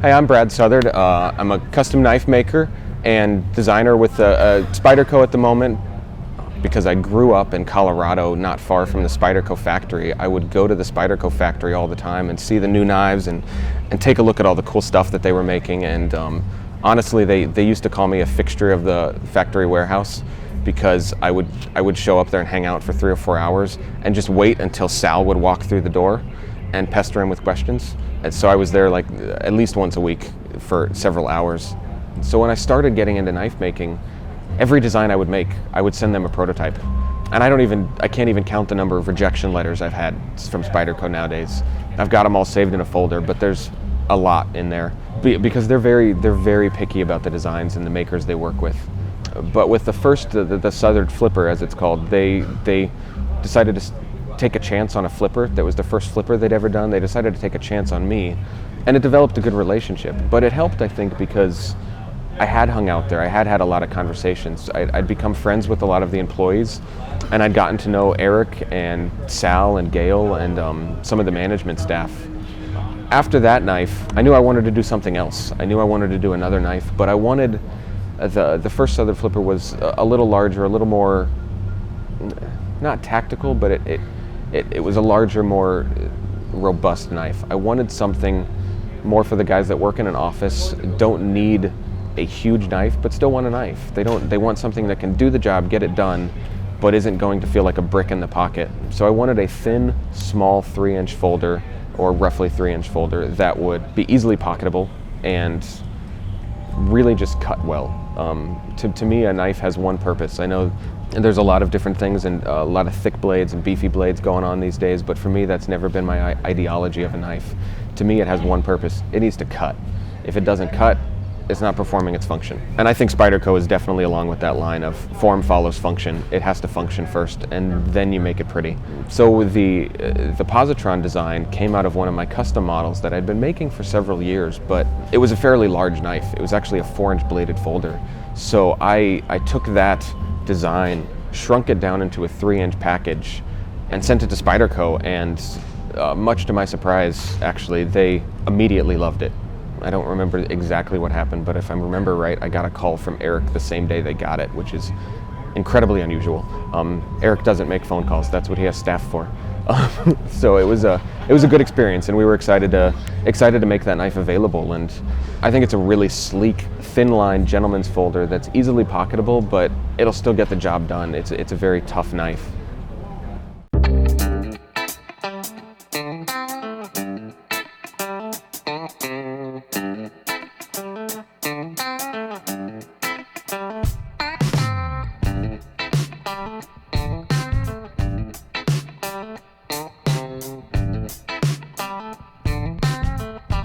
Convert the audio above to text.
Hi, I'm Brad Southard. I'm a custom knife maker and designer with Spyderco at the moment. Because I grew up in Colorado, not far from the Spyderco factory, I would go to the Spyderco factory all the time and see the new knives and take a look at all the cool stuff that they were making. And honestly, they used to call me a fixture of the factory warehouse because I would show up there and hang out for 3 or 4 hours and just wait until Sal would walk through the door and pester him with questions. And so I was there like at least once a week for several hours. So when I started getting into knife making, every design I would make, I would send them a prototype. And I can't even count the number of rejection letters I've had from Spyderco nowadays. I've got them all saved in a folder, but there's a lot in there because they're very picky about the designs and the makers they work with. But with the first, the Southard flipper as it's called, they decided to take a chance on a flipper. That was the first flipper they'd ever done. They decided to take a chance on me, and it developed a good relationship. But it helped, I think, because I had hung out there. I had a lot of conversations. I'd become friends with a lot of the employees, and I'd gotten to know Eric and Sal and Gail and some of the management staff. After that knife, I knew I wanted to do something else. I knew I wanted to do another knife, but I wanted, the first Southern flipper was a little larger, a little more, not tactical, but it was a larger, more robust knife. I wanted something more for the guys that work in an office, don't need a huge knife, but still want a knife. They want something that can do the job, get it done, but isn't going to feel like a brick in the pocket. So I wanted a thin, small 3-inch folder, or roughly 3-inch folder, that would be easily pocketable and really just cut well. To me, a knife has one purpose. I know there's a lot of different things and a lot of thick blades and beefy blades going on these days, but for me, that's never been my ideology of a knife. To me, it has one purpose. It needs to cut. If it doesn't cut, it's not performing its function. And I think Spyderco is definitely along with that line of form follows function. It has to function first, and then you make it pretty. So the Positron design came out of one of my custom models that I'd been making for several years, but it was a fairly large knife. It was actually a 4-inch bladed folder. So I took that design, shrunk it down into a 3-inch package, and sent it to Spyderco, and much to my surprise, actually, they immediately loved it. I don't remember exactly what happened, but if I remember right, I got a call from Eric the same day they got it, which is incredibly unusual. Eric doesn't make phone calls. That's what he has staff for. So it was a good experience, and we were excited to make that knife available. And I think it's a really sleek, thin-line gentleman's folder that's easily pocketable, but it'll still get the job done. It's a very tough knife.